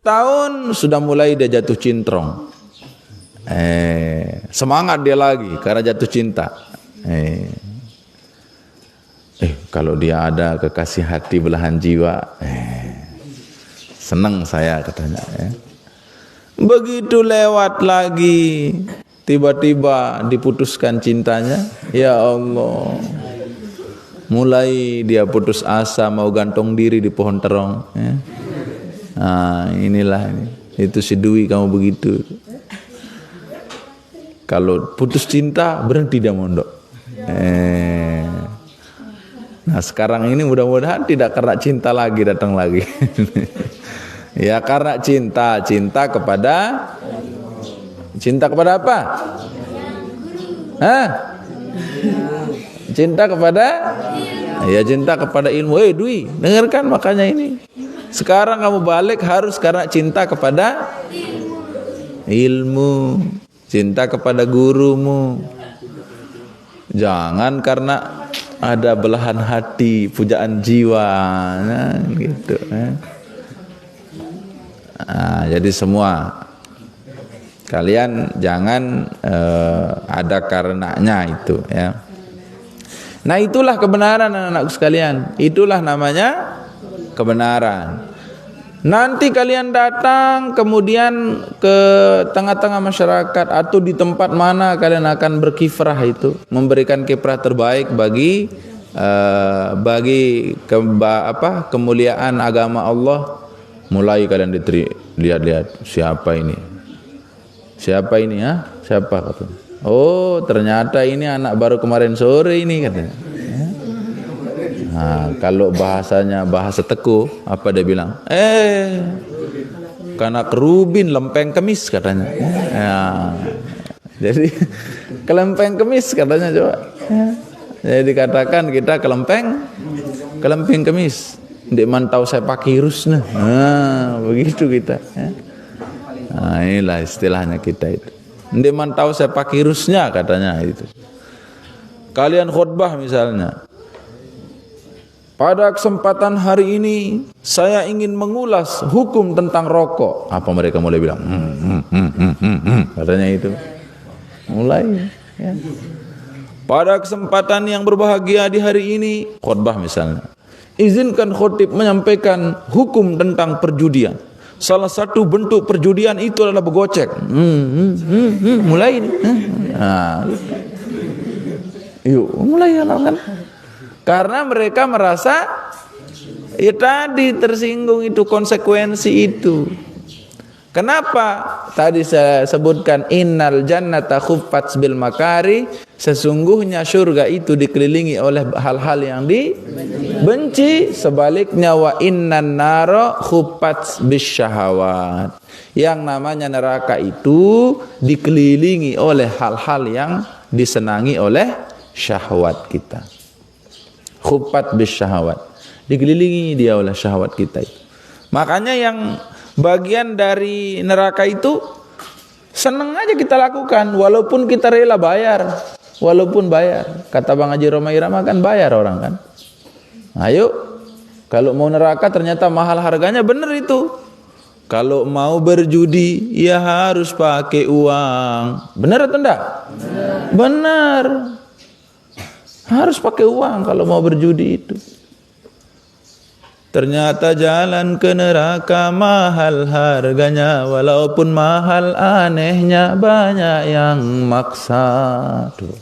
tahun sudah mulai dia jatuh cintrong. Semangat dia lagi karena jatuh cinta. Kalau dia ada kekasih hati belahan jiwa, senang saya katanya. Begitu lewat lagi, tiba-tiba diputuskan cintanya. Ya Allah, mulai dia putus asa mau gantung diri di pohon terong. Inilah ini. Itu si Dwi kamu begitu. Kalau putus cinta berhenti dia mondok. Nah sekarang ini mudah-mudahan tidak karena cinta lagi datang lagi. Ya karena cinta kepada apa? Cinta kepada? Ya cinta kepada ilmu. Dwi, dengarkan makanya ini. Sekarang kamu balik harus karena cinta kepada ilmu, cinta kepada gurumu. Jangan karena ada belahan hati, pujaan jiwa, gitu. Jadi semua kalian jangan ada karenanya itu, ya. Nah itulah kebenaran anak-anakku sekalian. Itulah namanya kebenaran. Nanti kalian datang kemudian ke tengah-tengah masyarakat atau di tempat mana kalian akan berkiprah itu, memberikan kiprah terbaik bagi kemuliaan agama Allah. Mulai kalian lihat-lihat siapa ini siapa katanya. Oh ternyata ini anak baru kemarin sore ini katanya. Kalau bahasanya bahasa Teku, apa dia bilang? Karena kerubin lempeng kemis katanya. Jadi kelempeng kemis katanya coba. Jadi dikatakan kita kelempeng kemis. Ndek mantau saya pakai hirus begitu kita. Inilah istilahnya kita itu. Ndek mantau saya pakai hirusnya katanya itu. Kalian khutbah misalnya. Pada kesempatan hari ini saya ingin mengulas hukum tentang rokok. Apa mereka mulai bilang? Katanya itu. Mulai. Ya. Pada kesempatan yang berbahagia di hari ini, khutbah misalnya. Izinkan khotib menyampaikan hukum tentang perjudian. Salah satu bentuk perjudian itu adalah begocek. Mulai ini. Yuk, mulai ya kan. Karena mereka merasa ya tadi tersinggung itu konsekuensi itu. Kenapa? Tadi saya sebutkan innal jannata khuffat bil makari, sesungguhnya surga itu dikelilingi oleh hal-hal yang dibenci, sebaliknya wa innan nara khuffat bis syahawat. Yang namanya neraka itu dikelilingi oleh hal-hal yang disenangi oleh syahwat kita. Khuffat bis syahwat, dikelilingi dia oleh syahwat kita itu. Makanya yang bagian dari neraka itu senang aja kita lakukan, walaupun kita rela bayar, walaupun bayar. Kata Bang Haji Roma Irama kan bayar orang kan. Ayo, kalau mau neraka ternyata mahal harganya, benar itu. Kalau mau berjudi ya harus pakai uang, benar atau enggak? Benar. Harus pakai uang kalau mau berjudi itu. Ternyata jalan ke neraka mahal harganya, walaupun mahal anehnya banyak yang maksa. Tuh.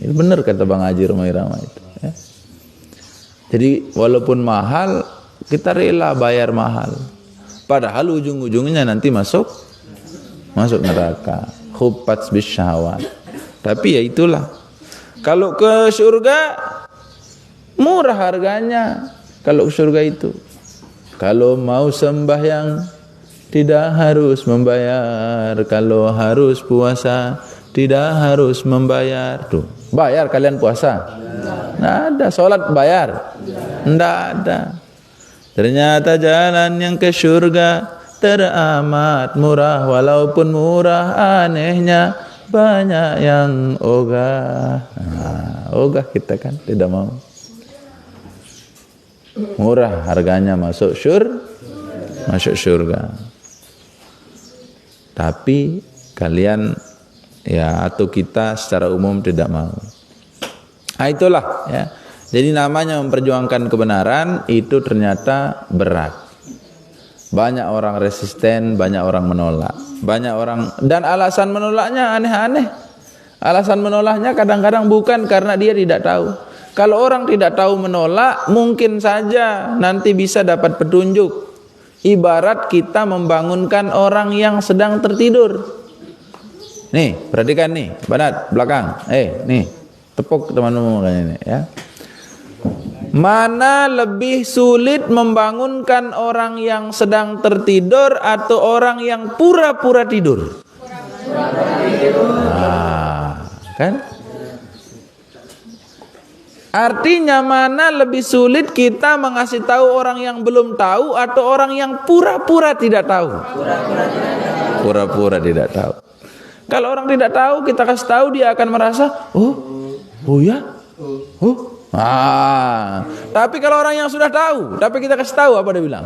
Ini benar kata Bang Haji Roma Irama itu. Ya. Jadi walaupun mahal kita rela bayar mahal. Padahal ujung-ujungnya nanti masuk neraka. Khuffat bis syahwat. Tapi ya itulah. Kalau ke surga murah harganya. Kalau ke surga itu, kalau mau sembahyang tidak harus membayar. Kalau harus puasa tidak harus membayar. Tuh, bayar kalian puasa? Nggak ada. Sholat bayar? Nggak ada. Ternyata jalan yang ke surga teramat murah, walaupun murah anehnya banyak yang ogah. Ogah kita kan tidak mau. Murah harganya masuk surga. tapi kalian ya atau kita secara umum tidak mau. Nah, itulah ya. Jadi namanya memperjuangkan kebenaran itu ternyata berat. Banyak orang resisten, banyak orang menolak, banyak orang, dan alasan menolaknya aneh-aneh. Alasan menolaknya kadang-kadang bukan karena dia tidak tahu. Kalau orang tidak tahu menolak, mungkin saja nanti bisa dapat petunjuk. Ibarat kita membangunkan orang yang sedang tertidur. Nih, perhatikan nih, Banat, belakang. Nih, tepuk teman-teman ini ya. Mana lebih sulit membangunkan orang yang sedang tertidur atau orang yang pura-pura tidur? Nah, kan? Artinya mana lebih sulit kita mengasih tahu orang yang belum tahu atau orang yang pura-pura tidak tahu? Pura-pura tidak tahu. Kalau orang tidak tahu kita kasih tahu, dia akan merasa, oh ya, tapi kalau orang yang sudah tahu, tapi kita kasih tahu, apa dia bilang?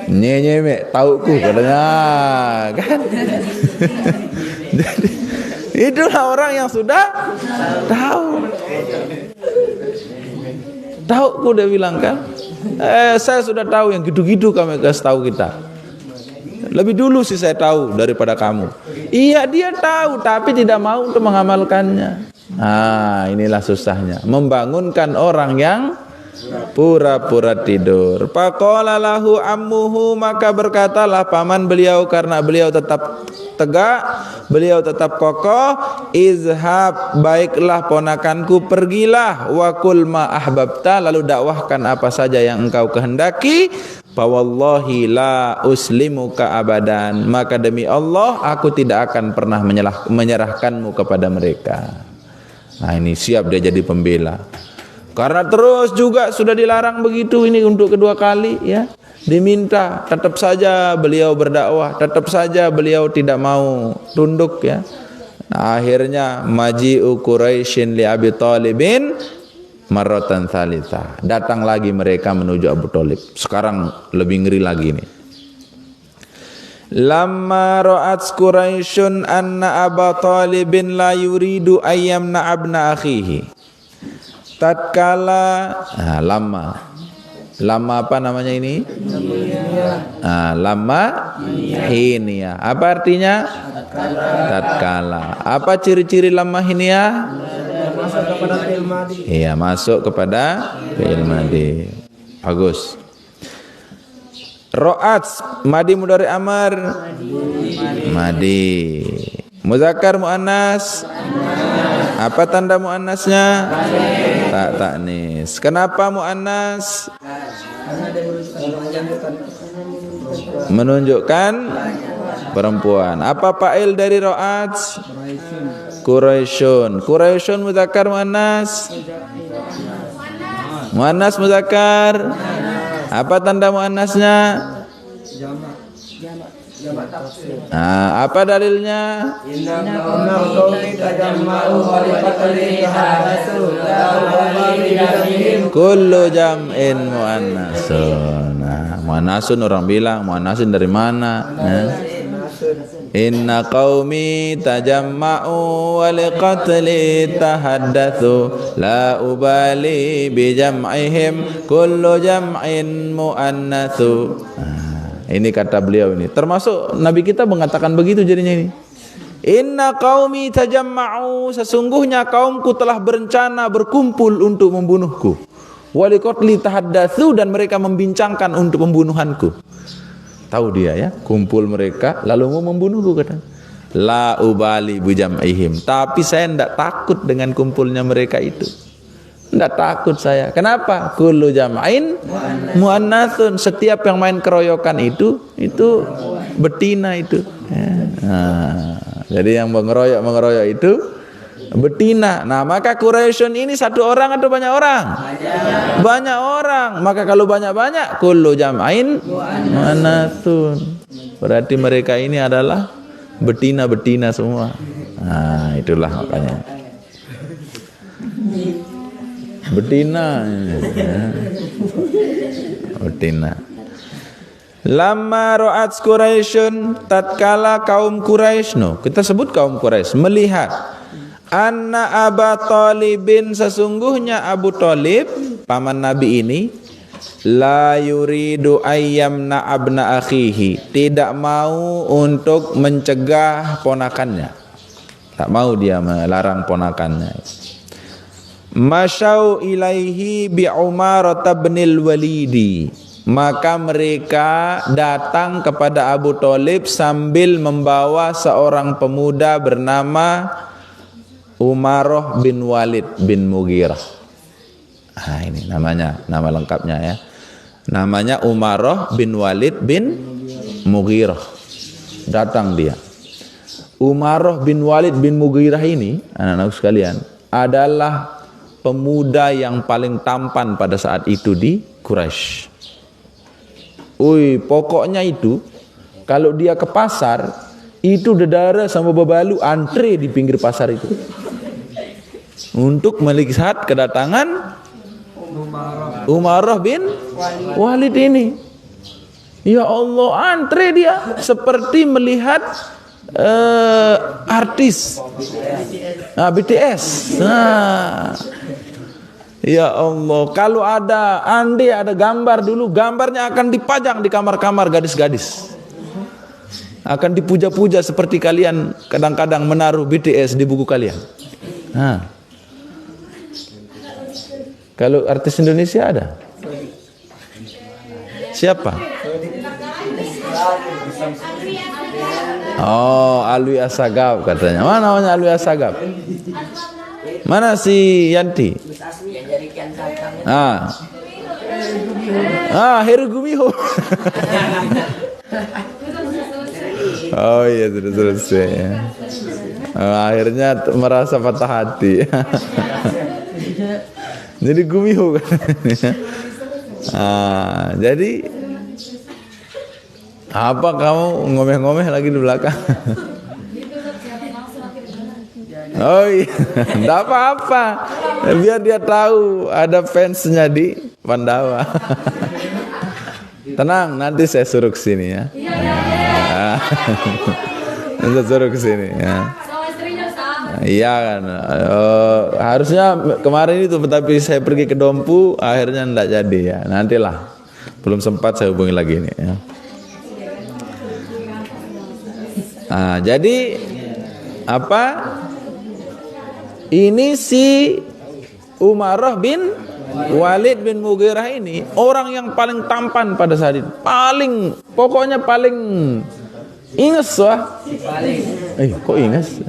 Nye tauku katanya, kan? Jadi itulah orang yang sudah tahu. Tauku dia bilang kan? Saya sudah tahu yang gitu-gitu kami kasih tahu kita. Lebih dulu sih saya tahu daripada kamu. Iya dia tahu tapi tidak mau untuk mengamalkannya. Nah, inilah susahnya membangunkan orang yang pura-pura tidur. Faqala lahu ammuhu, maka berkatalah paman beliau karena beliau tetap tegak, beliau tetap kokoh, izhab, baiklah ponakanku, pergilah, wa qul ma ahbabta, lalu dakwahkan apa saja yang engkau kehendaki, fa wallahi la uslimuka abadan, maka demi Allah aku tidak akan pernah menyerahkanmu kepada mereka. Nah, ini siap dia jadi pembela. Karena terus juga sudah dilarang begitu, ini untuk kedua kali ya. Diminta, tetap saja beliau berdakwah, tetap saja beliau tidak mau tunduk ya. Nah, akhirnya maji'u Quraisyin li Abi Thalibin marratan tsalitsa. Datang lagi mereka menuju Abu Thalib. Sekarang lebih ngeri lagi nih. Lamma ra'at Quraisyun anna Abu Thalibin la yuridu ayyamna abna akhihi. Tatkala lama apa namanya ini? Lama hiniyah. Apa artinya? Tatkala. Apa ciri-ciri lama hiniyah? Masuk kepada fi'il madhi. Iya, masuk kepada fi'il madhi. Bagus. Ro'at madi mudhari amar. Madi. Muzakkar muannas. Apa tanda muannasnya? Tak taknis. Kenapa muannas? Menunjukkan perempuan. Apa fa'il dari ro'at? Quraisyun. Quraisyun muzakkar muannas? Muannas muzakkar. Apa tanda muannasnya? Apa dalilnya? Kullu jam'in muannasun. Muannasun orang bilang, muannasun dari mana? Inna qaumi tajamma'u wa liqatli tahaddatsu la ubali bi jam'ihim kullu jam'in muannatsu. Ini kata beliau ini. Termasuk Nabi kita mengatakan begitu jadinya ini. Inna qaumi tajamma'u, sesungguhnya kaumku telah berencana berkumpul untuk membunuhku. Wa liqatli tahaddatsu, dan mereka membincangkan untuk pembunuhanku. Tahu dia ya, kumpul mereka lalu mau membunuhku katanya. La ubali bi jam'ihim, tapi saya tidak takut dengan kumpulnya mereka itu. Tidak takut saya. Kenapa? Kullu jam'in muannatsun. Setiap yang main keroyokan itu betina itu. Ya. Jadi yang mengeroyok itu betina. Nah, maka Quraisyun ini satu orang atau banyak orang? Banyak orang. Maka kalau banyak-banyak, kullu jam'in muannatsun. Berarti mereka ini adalah betina-betina semua. Nah, itulah makanya. Betina. Lamma ra'at Quraisyun, tatkala kaum Quraisy, kita sebut kaum Quraisy, melihat anna Aba Thalibin, sesungguhnya Abu Thalib paman Nabi ini, la yuridu ayyamna abna akhihi, tidak mau untuk mencegah ponakannya, tak mau dia melarang ponakannya. Masyau ilaihi bi Umar ibnil Walidi, maka mereka datang kepada Abu Thalib sambil membawa seorang pemuda bernama Umarah bin Walid bin Mughirah. Nah, ini namanya, nama lengkapnya ya. Namanya Umarah bin Walid bin Mughirah. Datang dia. Umarah bin Walid bin Mughirah ini, anak-anak sekalian, adalah pemuda yang paling tampan pada saat itu di Quraisy. Pokoknya itu kalau dia ke pasar, itu dedara sama bebalu antre di pinggir pasar itu untuk melihat kedatangan Umarah bin Walid ini. Ya Allah, antre dia seperti melihat artis BTS. Ya Allah, kalau ada gambar dulu, gambarnya akan dipajang di kamar-kamar gadis-gadis. Akan dipuja-puja seperti kalian kadang-kadang menaruh BTS di buku kalian. Kalau artis Indonesia ada? Siapa? Oh, Alwi Asagaf katanya. Mana namanya Alwi Asagaf? Mana si Yanti? Heru Gumiho. Oh iya, sudah selesai ya. Akhirnya merasa patah hati. Jadi Gumiho kan. Jadi apa kamu ngomeh-ngomeh lagi di belakang? Oh iya, enggak apa-apa. Biar dia tahu ada fansnya di Pandawa. Tenang, nanti saya suruh ke sini ya. Nanti suruh ke sini ya. Iya kan. Harusnya kemarin itu, tapi saya pergi ke Dompu, akhirnya enggak jadi ya. Nantilah. Belum sempat saya hubungi lagi ini ya. Jadi apa? Ini si Umarah bin Walid bin Mughirah ini orang yang paling tampan pada saat itu. Pokoknya paling inges wah. Kok inges?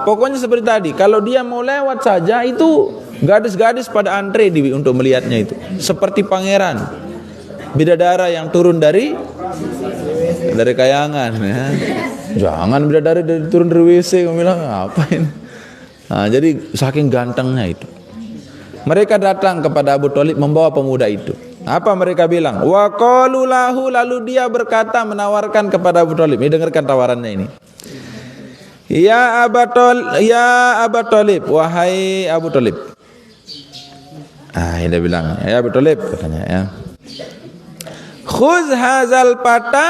Pokoknya seperti tadi, kalau dia mau lewat saja itu gadis-gadis pada antre untuk melihatnya itu. Seperti pangeran bidadara yang turun dari kayangan ya. Jangan bidadari turun dari WC, kamu bilang apa ini? Jadi saking gantengnya itu. Mereka datang kepada Abu Thalib membawa pemuda itu. Apa mereka bilang? Wa qalu lahu, lalu dia berkata menawarkan kepada Abu Thalib. Ini dengarkan tawarannya ini. Ya Abu Thalib, wahai Abu Thalib. Dia bilang, ya Abu Thalib katanya ya. Khuz hazal pata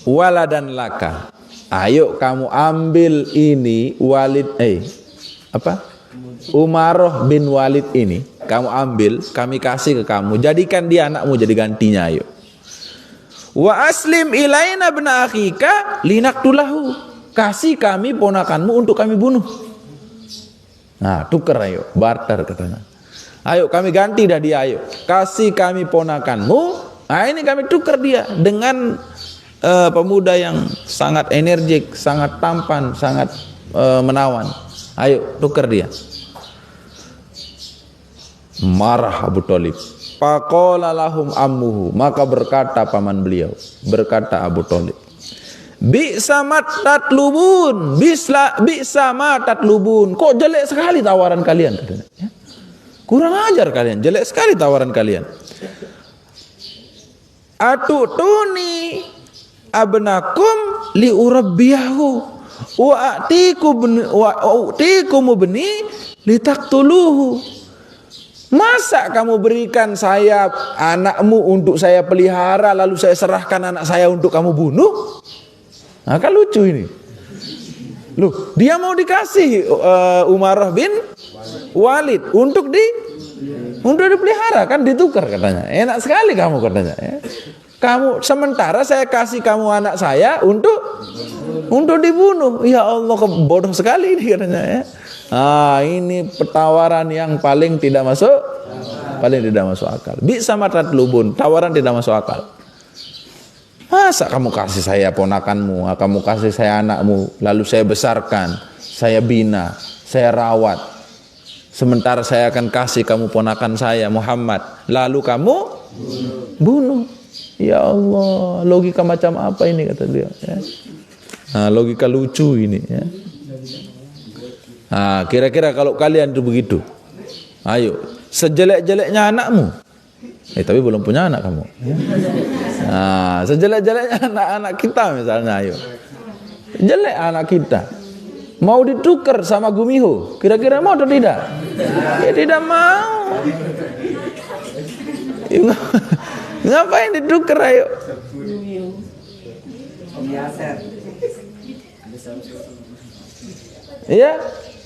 waladan laka. Ayo kamu ambil ini Umarah bin Walid ini, kamu ambil, kami kasih ke kamu, jadikan dia anakmu jadi gantinya. Ayo. Wa aslim ilaina bin akhika linaqtulahu. Kasih kami ponakanmu untuk kami bunuh. Tukar ayo, barter katanya. Ayo kami ganti dah dia, ayo. Kasih kami ponakanmu. Ini kami tukar dia dengan pemuda yang sangat energik, sangat tampan, sangat menawan. Ayo tukar dia. Marah Abu Thalib. Faqala lahum ammuhu, maka berkata paman beliau, berkata Abu Thalib, bi'sa ma tatlubun, bi'sa ma tatlubun. Kok jelek sekali tawaran kalian katanya. Ya? Kurang ajar kalian, jelek sekali tawaran kalian. Atutuni abnakum li urabbiyahu wa atikum bni li taqtuluhu. Masa kamu berikan saya anakmu untuk saya pelihara, lalu saya serahkan anak saya untuk kamu bunuh? Nah, kan lucu ini. Loh, dia mau dikasih Umarah bin Walid untuk dipelihara, kan ditukar katanya. Enak sekali kamu katanya. Ya. Kamu sementara saya kasih kamu anak saya untuk dibunuh. Ya Allah, bodoh sekali ini katanya ya. Ini tawaran yang paling tidak masuk akal. Bisa matat lubun, tawaran tidak masuk akal. Masa kamu kasih saya ponakanmu, kamu kasih saya anakmu, lalu saya besarkan, saya bina, saya rawat. Sementara saya akan kasih kamu ponakan saya Muhammad, lalu kamu bunuh. Ya Allah, logika macam apa ini kata dia ya. Logika lucu ini ya. Kira-kira kalau kalian itu begitu, ayo, sejelek-jeleknya anakmu, tapi belum punya anak kamu ya. Sejelek-jeleknya anak-anak kita misalnya, ayo, jelek anak kita, mau ditukar sama Gumiho, kira-kira mau atau tidak? Ya tidak mau. Ngapain ditukar, ayo? Iya,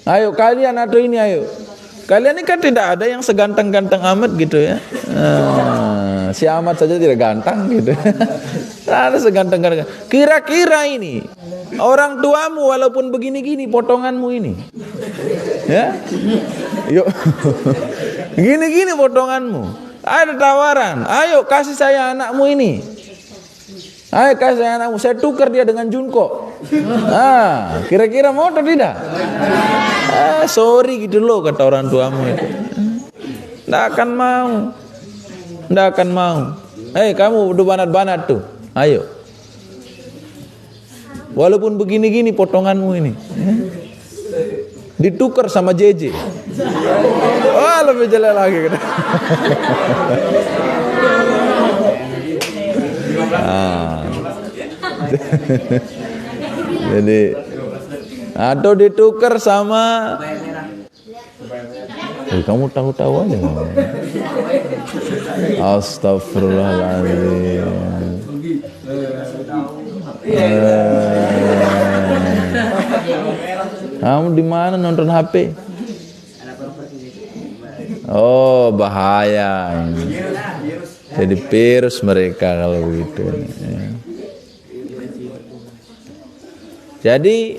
ayo kalian atau ini, ayo. Kalian ini kan tidak ada yang seganteng-ganteng amat gitu ya. Si Ahmad saja tidak ganteng gitu. Tidak ada seganteng-ganteng. Kira-kira ini orang tuamu walaupun begini-gini potonganmu ini, ya, yuk, gini-gini potonganmu. Ada tawaran, ayo kasih saya anakmu ini. Ayo kasih saya anakmu, saya tukar dia dengan Junko. Kira-kira mau atau tidak? Sorry gitu loh kata orang tuamu itu. Nggak akan mau. Kamu udah banat-banat tuh. Ayo. Walaupun begini-gini potonganmu ini. Ditukar sama JJ. Lebih jelek lagi. Jadi atau ditukar sama kamu tahu-tahu aja. Astagfirullahaladzim. Kamu di mana nonton HP? Oh, bahaya ini. Jadi virus mereka kalau begitu. Jadi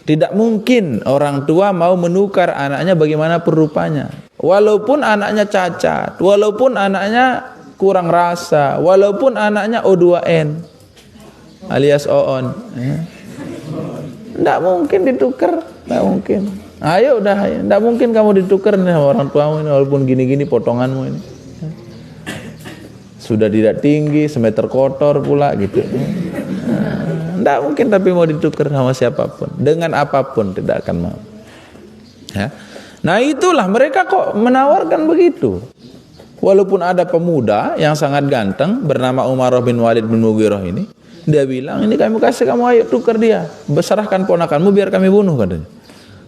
tidak mungkin orang tua mau menukar anaknya bagaimanapun rupanya. Walaupun anaknya cacat, walaupun anaknya kurang rasa, walaupun anaknya O2N alias Oon. Tidak mungkin ditukar, tidak mungkin. Ayo udah, tidak mungkin kamu ditukar nih sama orang tuamu ini walaupun gini-gini potonganmu ini. Sudah tidak tinggi, semeter kotor pula gitu. Tidak mungkin tapi mau ditukar sama siapapun, dengan apapun tidak akan mau. Ya. Nah itulah mereka kok menawarkan begitu. Walaupun ada pemuda yang sangat ganteng bernama Umarah bin Walid bin Mughirah ini, dia bilang ini kami kasih kamu, ayo tukar dia, besarkan ponakanmu biar kami bunuh katanya.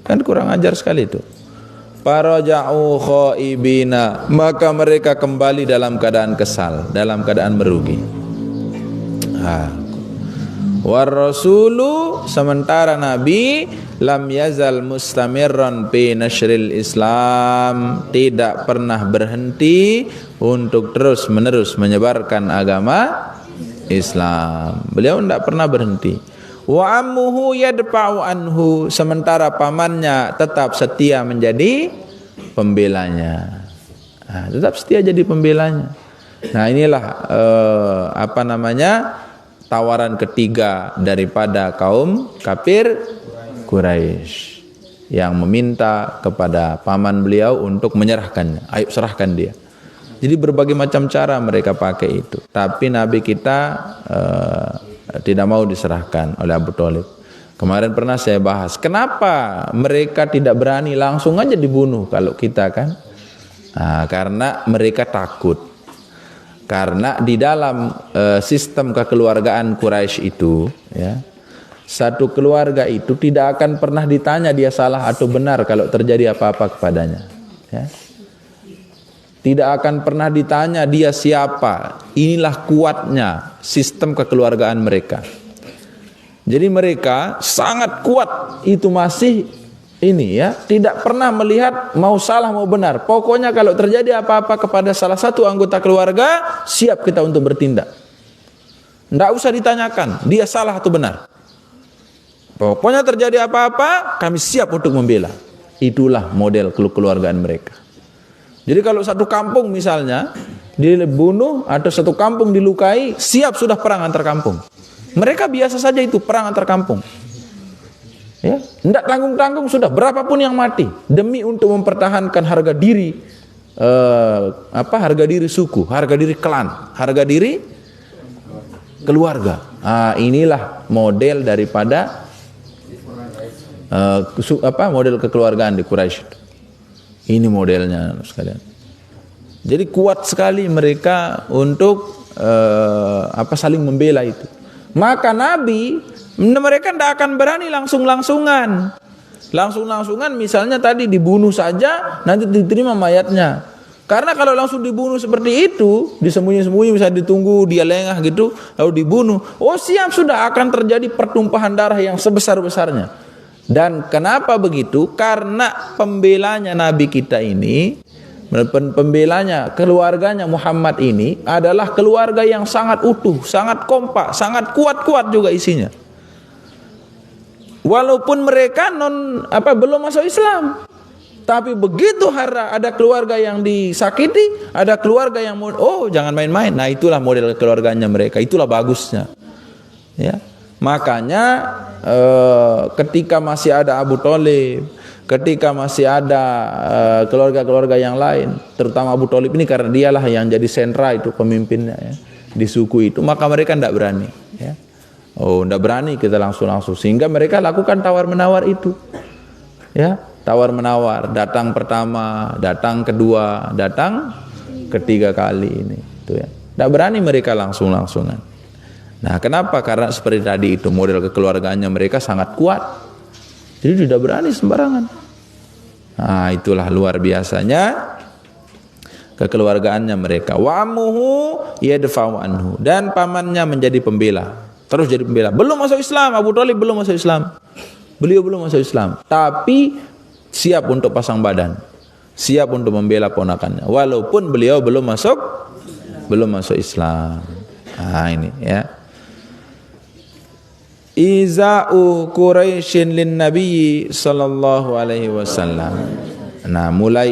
Kan kurang ajar sekali itu. Faraja'u khaibina, maka mereka kembali dalam keadaan kesal, dalam keadaan merugi. War rasulu, sementara Nabi lam yazal mustamirran fi nashril Islam, tidak pernah berhenti untuk terus menerus menyebarkan agama Islam. Beliau tidak pernah berhenti. Wa ammuhu yadfa'u anhu, sementara pamannya tetap setia menjadi pembelanya. Tetap setia jadi pembelanya. Nah inilah tawaran ketiga daripada kaum kafir Quraisy yang meminta kepada paman beliau untuk menyerahkannya. Ayo serahkan dia. Jadi berbagai macam cara mereka pakai itu. Tapi Nabi kita tidak mau diserahkan oleh Abu Thalib. Kemarin pernah saya bahas, kenapa mereka tidak berani langsung aja dibunuh kalau kita kan? Karena mereka takut. Karena di dalam sistem kekeluargaan Quraisy itu, ya, satu keluarga itu tidak akan pernah ditanya dia salah atau benar kalau terjadi apa-apa kepadanya. Ya. Tidak akan pernah ditanya dia siapa. Inilah kuatnya sistem kekeluargaan mereka. Jadi mereka sangat kuat itu masih ini ya, tidak pernah melihat mau salah mau benar. Pokoknya kalau terjadi apa-apa kepada salah satu anggota keluarga, siap kita untuk bertindak. Tidak usah ditanyakan dia salah atau benar. Pokoknya terjadi apa-apa, kami siap untuk membela. Itulah model kekeluargaan mereka. Jadi kalau satu kampung misalnya dibunuh atau satu kampung dilukai, siap sudah perang antar kampung. Mereka biasa saja itu perang antar kampung. Ya, tidak tanggung-tanggung sudah berapapun yang mati demi untuk mempertahankan harga diri harga diri suku, harga diri klan, harga diri keluarga. Inilah model daripada model kekeluargaan di Quraisy. Ini modelnya sekalian. Jadi kuat sekali mereka untuk saling membela itu. Maka Nabi mereka tidak akan berani langsung-langsungan misalnya tadi dibunuh saja nanti diterima mayatnya. Karena kalau langsung dibunuh seperti itu, disembunyi-sembunyi bisa ditunggu dia lengah gitu lalu dibunuh, siap sudah akan terjadi pertumpahan darah yang sebesar-besarnya. Dan kenapa begitu? Karena pembelanya Nabi kita ini, pembelanya keluarganya Muhammad ini adalah keluarga yang sangat utuh, sangat kompak, sangat kuat-kuat juga isinya. Walaupun mereka belum masuk Islam, tapi begitu ada keluarga yang disakiti, ada keluarga yang jangan main-main. Nah, itulah model keluarganya mereka, itulah bagusnya. Ya. Makanya ketika masih ada Abu Thalib, ketika masih ada keluarga-keluarga yang lain, terutama Abu Thalib ini karena dialah yang jadi sentra itu pemimpinnya ya, di suku itu, maka mereka tidak berani ya. Tidak berani kita langsung sehingga mereka lakukan tawar-menawar itu ya, tawar-menawar, datang pertama, datang kedua, datang ketiga kali ini itu ya. Tidak berani mereka langsung-langsungan. Nah, kenapa? Karena seperti tadi itu model kekeluargaannya mereka sangat kuat. Jadi tidak berani sembarangan. Nah, itulah luar biasanya kekeluargaannya mereka. Wa ammuhu yadfa'u anhu, dan pamannya menjadi pembela. Terus jadi pembela. Belum masuk Islam, Abu Thalib belum masuk Islam. Beliau belum masuk Islam, tapi siap untuk pasang badan. Siap untuk membela ponakannya walaupun beliau belum masuk Islam. Nah, ini ya. Iza'u Quraisyin lin Nabi sallallahu alaihi wasallam. Nah, mulai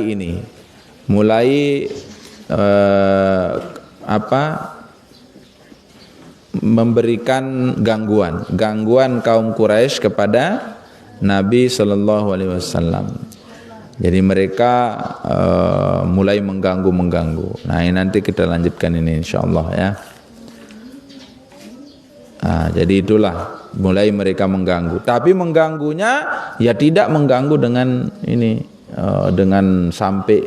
memberikan gangguan kaum Quraisy kepada Nabi sallallahu alaihi wasallam. Jadi mereka mulai mengganggu. Nah, ini nanti kita lanjutkan ini insyaallah ya. Jadi itulah mulai mereka mengganggu. Tapi mengganggunya ya tidak mengganggu dengan ini dengan sampai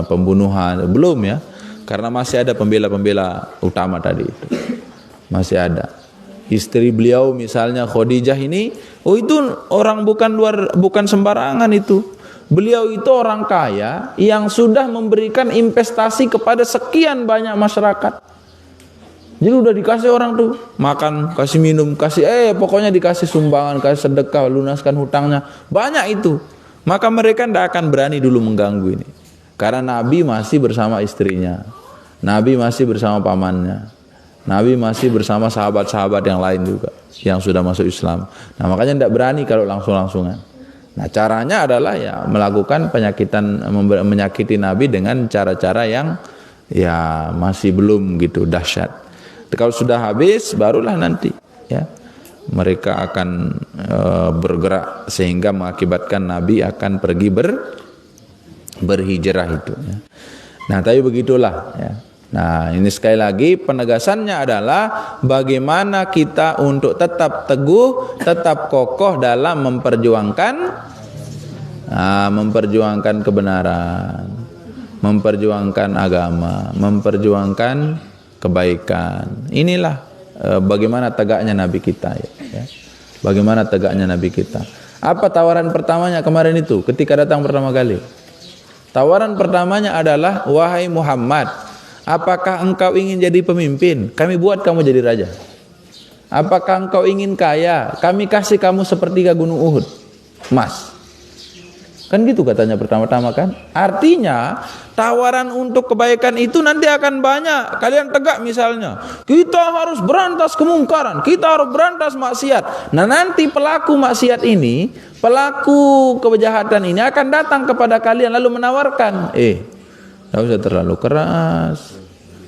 pembunuhan, belum ya. Karena masih ada pembela-pembela utama tadi itu. Masih ada. Istri beliau misalnya Khadijah ini, itu orang bukan sembarangan itu. Beliau itu orang kaya yang sudah memberikan investasi kepada sekian banyak masyarakat. Jadi udah dikasih orang tuh makan, kasih minum, pokoknya dikasih sumbangan, kasih sedekah, lunaskan hutangnya, banyak itu. Maka mereka tidak akan berani dulu mengganggu ini. Karena Nabi masih bersama istrinya, Nabi masih bersama pamannya, Nabi masih bersama sahabat-sahabat yang lain juga yang sudah masuk Islam. Nah, makanya tidak berani kalau langsung-langsungan. Nah, caranya adalah ya melakukan menyakiti Nabi dengan cara-cara yang ya masih belum gitu dahsyat. Kalau sudah habis barulah nanti ya mereka akan bergerak sehingga mengakibatkan Nabi akan pergi berhijrah itu ya. Nah, tapi begitulah ya. Nah, ini sekali lagi penegasannya adalah bagaimana kita untuk tetap teguh, tetap kokoh dalam memperjuangkan kebenaran, memperjuangkan agama, memperjuangkan kebaikan. Inilah bagaimana tegaknya Nabi kita ya. Bagaimana tegaknya Nabi kita. Apa tawaran pertamanya kemarin itu ketika datang pertama kali? Tawaran pertamanya adalah, wahai Muhammad, apakah engkau ingin jadi pemimpin? Kami buat kamu jadi raja. Apakah engkau ingin kaya? Kami kasih kamu sepertiga gunung Uhud, emas. Kan gitu katanya pertama-tama kan. Artinya tawaran untuk kebaikan itu nanti akan banyak. Kalian tegak misalnya, kita harus berantas kemungkaran, kita harus berantas maksiat. Nah nanti pelaku maksiat ini, pelaku kejahatan ini akan datang kepada kalian lalu menawarkan, tidak usah terlalu keras,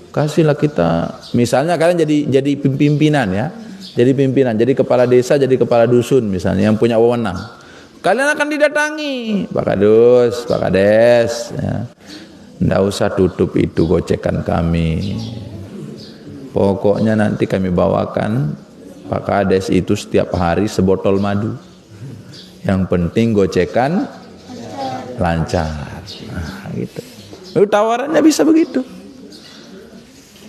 kasihlah kita. Misalnya kalian jadi pimpinan ya, jadi pimpinan, jadi kepala desa, jadi kepala dusun misalnya yang punya wewenang. Kalian akan didatangi, Pak Kadus, Pak Kades, ya. Nggak usah tutup itu gocekan kami. Pokoknya nanti kami bawakan Pak Kades itu setiap hari sebotol madu. Yang penting gocekan lancar. Nah, gitu. Lalu tawarannya bisa begitu.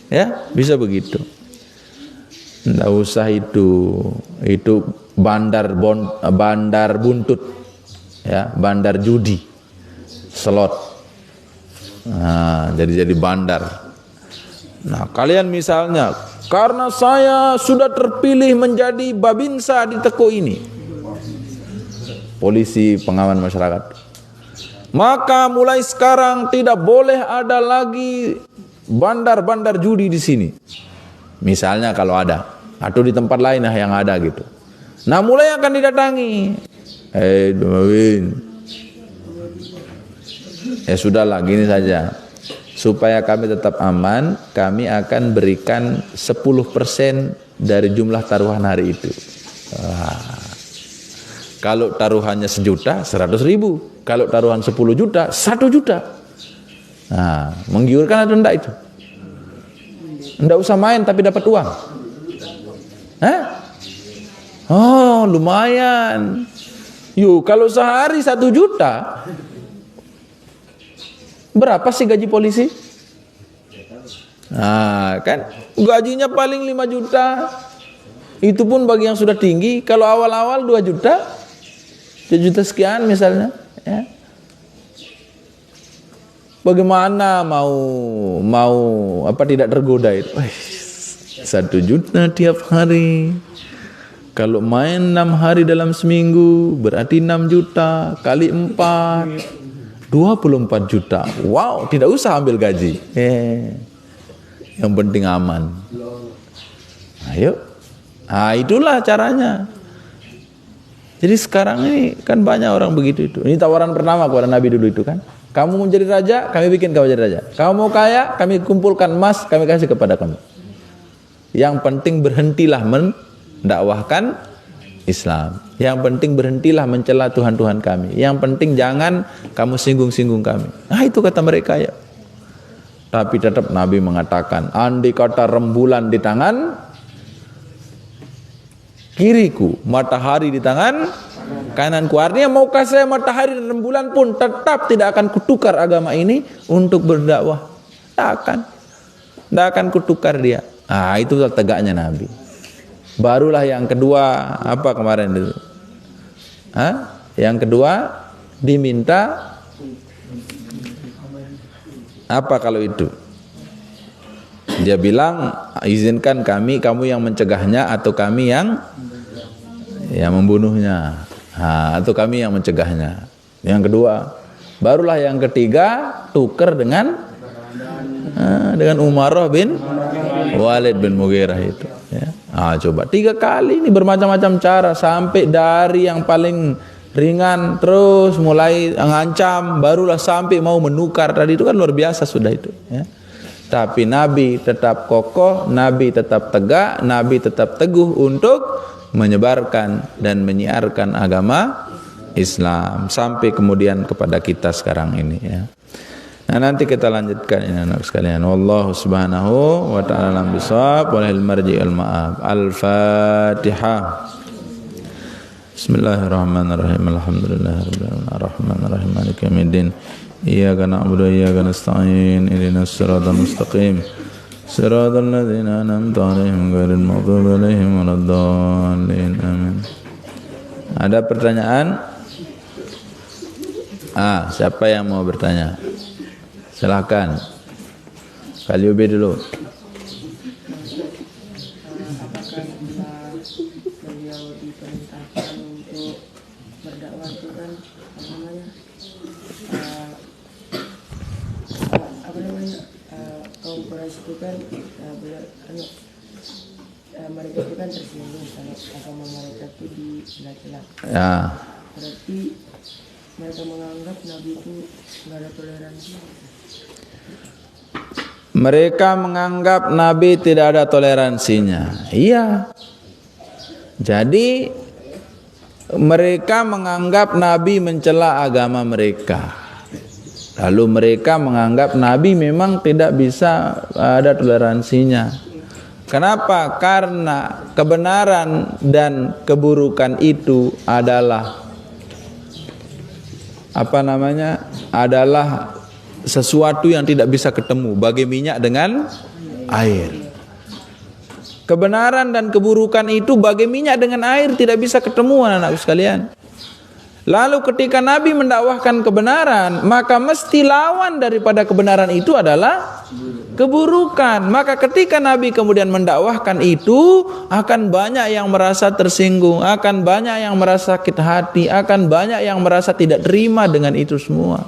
Ya, bisa begitu. Nggak usah itu bandar buntut, ya, bandar judi, slot. Nah, jadi bandar. Nah, kalian misalnya, karena saya sudah terpilih menjadi babinsa di teko ini, polisi pengaman masyarakat, maka mulai sekarang tidak boleh ada lagi bandar judi di sini. Misalnya kalau ada, atau di tempat lain yang ada gitu. Nah mulai akan didatangi. Ya sudahlah, gini saja. Supaya kami tetap aman, kami akan berikan 10% dari jumlah taruhan hari itu. Kalau taruhannya 1 juta, 100.000. Kalau taruhan 10 juta, 1 juta. Nah, menggiurkan atau enggak itu? Enggak usah main tapi dapat uang. Hah? Oh, lumayan. Yuk, kalau sehari 1 juta, berapa sih gaji polisi? Nah, kan gajinya paling 5 juta. Itu pun bagi yang sudah tinggi. Kalau awal-awal 2 juta, 2 juta sekian misalnya, ya. Bagaimana mau apa tidak tergoda itu? 1 juta tiap hari. Kalau main 6 hari dalam seminggu berarti 6 juta kali 4, 24 juta. Wow, tidak usah ambil gaji. Yang penting aman. Ayo. Nah, itulah caranya. Jadi sekarang ini kan banyak orang begitu itu. Ini tawaran pertama kepada Nabi dulu itu kan. Kamu mau jadi raja, kami bikin kamu jadi raja. Kamu mau kaya, kami kumpulkan emas, kami kasih kepada kamu. Yang penting berhentilah mendakwahkan Islam. Yang penting berhentilah mencela Tuhan-Tuhan kami. Yang penting jangan kamu singgung-singgung kami. Nah itu kata mereka ya. Tapi tetap Nabi mengatakan, andai kata rembulan di tangan kiriku, matahari di tangan kananku. Artinya maukah saya matahari dan rembulan pun tetap tidak akan kutukar agama ini untuk berdakwah. Tidak akan kutukar dia. Ah, itu tegaknya Nabi. Barulah yang kedua, apa kemarin itu? Yang kedua diminta apa kalau itu? Dia bilang, izinkan kami, kamu yang mencegahnya atau kami yang membunuhnya. Atau kami yang mencegahnya. Yang kedua. Barulah yang ketiga, tukar dengan Umarah bin Walid bin Mughirah itu. Ya. Coba 3 kali ini bermacam-macam cara, sampai dari yang paling ringan terus mulai mengancam, barulah sampai mau menukar. Tadi itu kan luar biasa sudah itu. Ya. Tapi Nabi tetap kokoh, Nabi tetap tegak, Nabi tetap teguh untuk menyebarkan dan menyiarkan agama Islam sampai kemudian kepada kita sekarang ini ya. Nah nanti kita lanjutkan ini anak sekalian. Wallahu subhanahu wa ta'ala alam bisawab walil marji'il ma'ab. Al-Fatihah. Bismillahirrahmanirrahim. Alhamdulillahirabbil alamin. Arrahmanirrahim. Maliki yaumiddin. Iyyaka na'budu wa iyyaka nasta'in. Ihdinas siratal mustaqim. Siratal ladzina an'amta 'alaihim ghairil maghdubi 'alaihim waladdallin. Amin. Ada pertanyaan? Siapa yang mau bertanya? Silakan. Kaliubi dulu. Apakah beliau diperintahkan untuk berdakwah itu kan kaum Quraisy itu kan mereka itu kan tersinggung kalau agama mereka itu dicela-cela. Ya. Berarti mereka menganggap Nabi itu nggak ada toleransi. Mereka menganggap Nabi tidak ada toleransinya. Iya. Jadi mereka menganggap Nabi mencela agama mereka. Lalu mereka menganggap Nabi memang tidak bisa ada toleransinya. Kenapa? Karena kebenaran dan keburukan itu adalah adalah sesuatu yang tidak bisa ketemu, bagai minyak dengan air. Kebenaran dan keburukan itu bagai minyak dengan air, tidak bisa ketemu, anak-anakku sekalian. Lalu ketika Nabi mendakwahkan kebenaran, maka mesti lawan daripada kebenaran itu adalah keburukan. Maka ketika Nabi kemudian mendakwahkan itu, akan banyak yang merasa tersinggung, akan banyak yang merasa sakit hati, akan banyak yang merasa tidak terima dengan itu semua.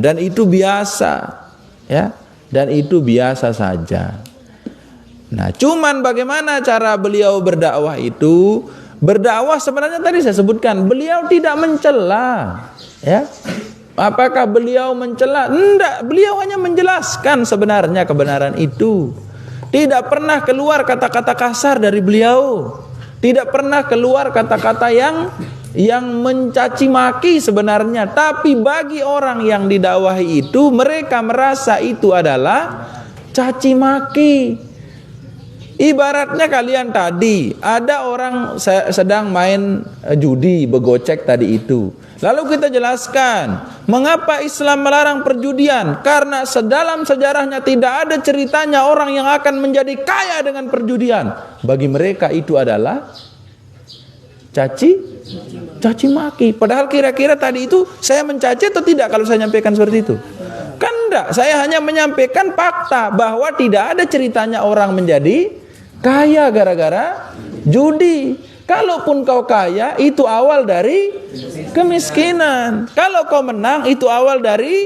Dan itu biasa, ya. Dan itu biasa saja. Nah, cuman bagaimana cara beliau berdakwah itu? Berdakwah sebenarnya tadi saya sebutkan, beliau tidak mencela, ya. Apakah beliau mencela? Enggak, beliau hanya menjelaskan sebenarnya kebenaran itu. Tidak pernah keluar kata-kata kasar dari beliau. Tidak pernah keluar kata-kata yang mencaci maki sebenarnya. Tapi bagi orang yang didakwahi itu, mereka merasa itu adalah caci maki. Ibaratnya kalian tadi, ada orang sedang main judi, begocek tadi itu. Lalu kita jelaskan, mengapa Islam melarang perjudian? Karena sedalam sejarahnya tidak ada ceritanya orang yang akan menjadi kaya dengan perjudian. Bagi mereka itu adalah caci maki. Padahal kira-kira tadi itu saya mencaci atau tidak kalau saya menyampaikan seperti itu? Kan enggak, saya hanya menyampaikan fakta bahwa tidak ada ceritanya orang menjadi kaya gara-gara judi. Kalaupun kau kaya, itu awal dari kemiskinan. Kalau kau menang, itu awal dari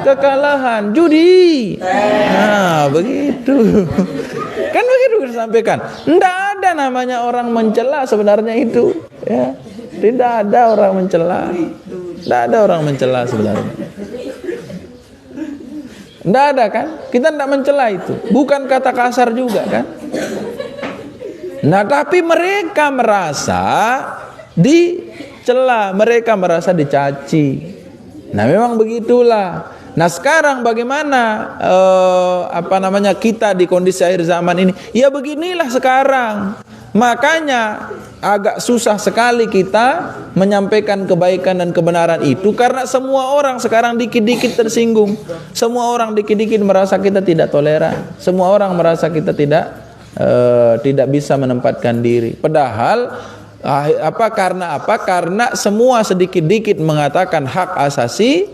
kekalahan. Judi. Nah, begitu. Kan begitu kita sampaikan. Tidak ada namanya orang mencela sebenarnya itu. Ya. Tidak ada orang mencela. Tidak ada orang mencela sebenarnya. Tidak ada kan? Kita tidak mencela itu. Bukan kata kasar juga kan? Nah, tapi mereka merasa dicela, mereka merasa dicaci. Nah, memang begitulah. Nah, sekarang bagaimana kita di kondisi akhir zaman ini? Ya beginilah sekarang. Makanya agak susah sekali kita menyampaikan kebaikan dan kebenaran itu karena semua orang sekarang dikit-dikit tersinggung. Semua orang dikit-dikit merasa kita tidak toleran. Semua orang merasa kita tidak bisa menempatkan diri. Padahal karena semua sedikit-dikit mengatakan hak asasi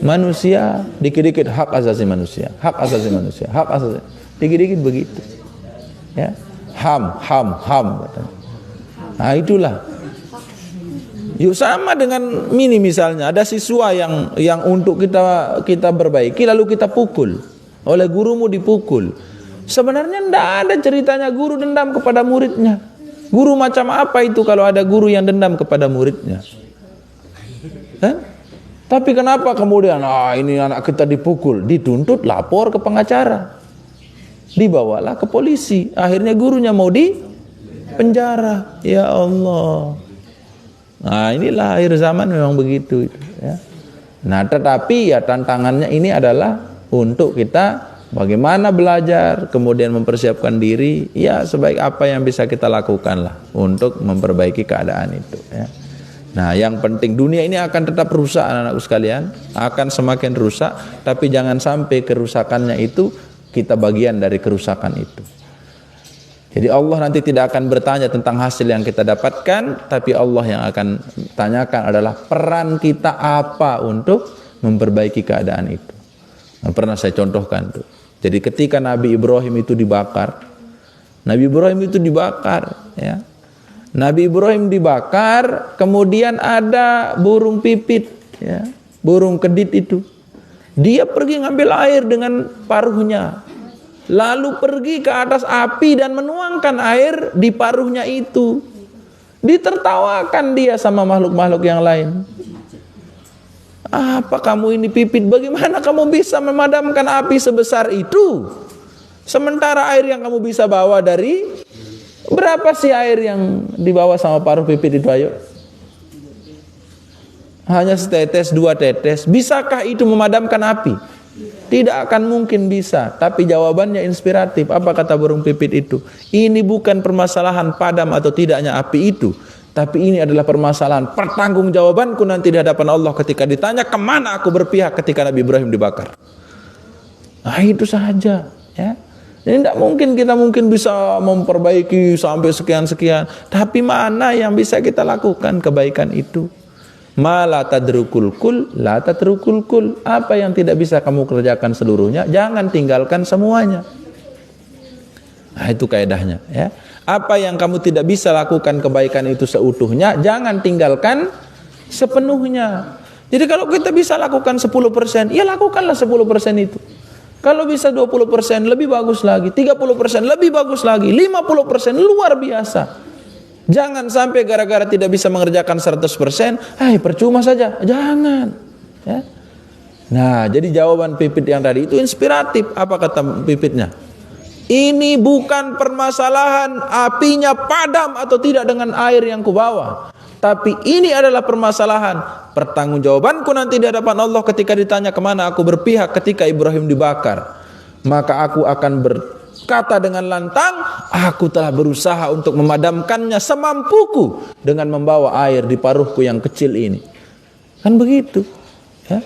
manusia, dikit-dikit hak asasi manusia, hak asasi manusia, hak asasi, dikit-dikit begitu. Ya. HAM. Nah, itulah. Yuk sama dengan mini misalnya, ada siswa yang untuk kita perbaiki lalu kita pukul. Oleh gurumu dipukul. Sebenarnya tidak ada ceritanya guru dendam kepada muridnya. Guru macam apa itu kalau ada guru yang dendam kepada muridnya? Tapi kenapa kemudian ini anak kita dipukul, dituntut lapor ke pengacara, dibawalah ke polisi, akhirnya gurunya mau di penjara. Ya Allah. Nah, inilah akhir zaman memang begitu ya. Nah, tetapi ya tantangannya ini adalah untuk kita bagaimana belajar, kemudian mempersiapkan diri, ya sebaik apa yang bisa kita lakukan lah untuk memperbaiki keadaan itu. Ya. Nah, yang penting dunia ini akan tetap rusak, anak-anakku sekalian, akan semakin rusak, tapi jangan sampai kerusakannya itu kita bagian dari kerusakan itu. Jadi Allah nanti tidak akan bertanya tentang hasil yang kita dapatkan, tapi Allah yang akan tanyakan adalah peran kita apa untuk memperbaiki keadaan itu. Nah, pernah saya contohkan tuh. Jadi ketika Nabi Ibrahim itu dibakar, ya. Nabi Ibrahim dibakar, kemudian ada burung pipit, ya, burung kedit itu. Dia pergi ngambil air dengan paruhnya, lalu pergi ke atas api dan menuangkan air di paruhnya itu. Ditertawakan dia sama makhluk-makhluk yang lain. Apa kamu ini pipit? Bagaimana kamu bisa memadamkan api sebesar itu? Sementara air yang kamu bisa bawa dari, berapa sih air yang dibawa sama paruh pipit itu, ayo? Hanya setetes, 2 tetes. Bisakah itu memadamkan api? Tidak akan mungkin bisa. Tapi jawabannya inspiratif. Apa kata burung pipit itu? Ini bukan permasalahan padam atau tidaknya api itu, tapi ini adalah permasalahan pertanggungjawabanku nanti di hadapan Allah ketika ditanya kemana aku berpihak ketika Nabi Ibrahim dibakar. Nah, itu saja, ya. Jadi tidak mungkin kita bisa memperbaiki sampai sekian-sekian, tapi mana yang bisa kita lakukan kebaikan itu? Ma la tadrukul kul, la tatrukul kul. Apa yang tidak bisa kamu kerjakan seluruhnya, jangan tinggalkan semuanya. Nah, itu kaidahnya, ya. Apa yang kamu tidak bisa lakukan kebaikan itu seutuhnya, jangan tinggalkan sepenuhnya. Jadi kalau kita bisa lakukan 10%, ya lakukanlah 10% itu. Kalau bisa 20% lebih bagus lagi, 30% lebih bagus lagi, 50% luar biasa. Jangan sampai gara-gara tidak bisa mengerjakan 100%, percuma saja. Jangan, ya. Nah, jadi jawaban pipit yang tadi itu inspiratif. Apa kata pipitnya? Ini bukan permasalahan apinya padam atau tidak dengan air yang kubawa, tapi ini adalah permasalahan pertanggungjawabanku nanti di hadapan Allah ketika ditanya kemana aku berpihak ketika Ibrahim dibakar. Maka aku akan berkata dengan lantang, aku telah berusaha untuk memadamkannya semampuku dengan membawa air di paruhku yang kecil ini. Kan begitu, ya.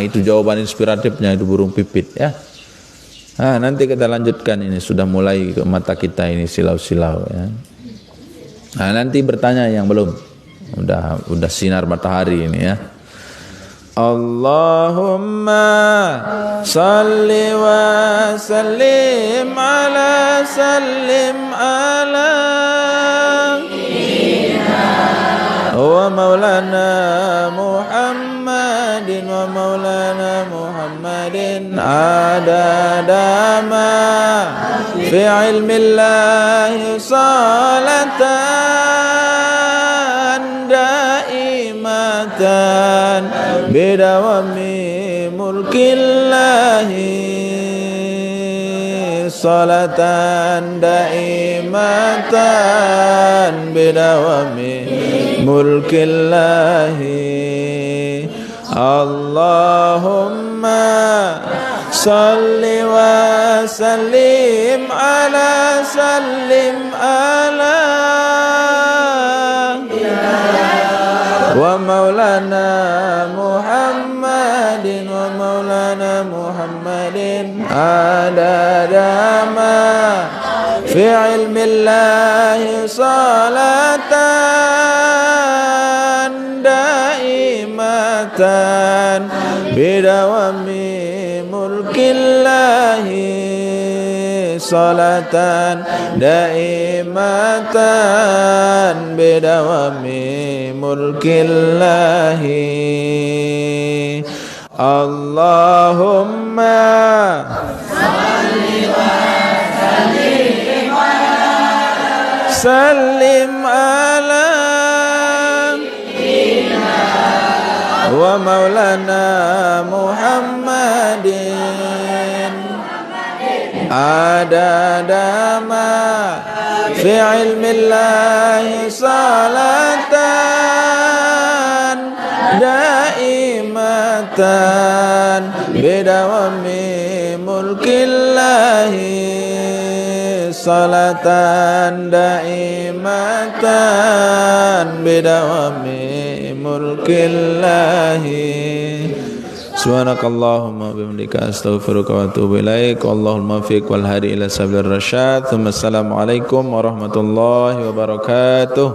Itu jawaban inspiratifnya itu burung pipit, ya. Nanti kita lanjutkan, ini sudah mulai ke mata kita ini silau-silau, ya. Nanti bertanya yang belum, udah sinar matahari ini, ya. Allahumma salli wa sallim ala wa maulana Muhammadin wa maulana Muhammadin adada ma fi ilmillahi salatan daimatan bidawami mulkillahi salatan daimatan bidawami mulkillahi. Allahumma salli wa sallim ala wa maulana Muhammadin wa maulana Muhammadin adada ma fi ilmillahi salatan daimatan bidawami mulkillahi salatan daimatan bidawami mulkillahi. Allahumma sallim ala wa maulana Muhammadin adada ma fi ilmillahi salatan daimatan bidawami mulkillahi salatan daimatan bidawami mulkillahi. Subhanakallahumma bihamdika astaghfiruka wa atubu ilaik. Wallahul muwaffiq wal hadi ila sabilir rasyad. Assalamualaikum warahmatullahi wabarakatuh.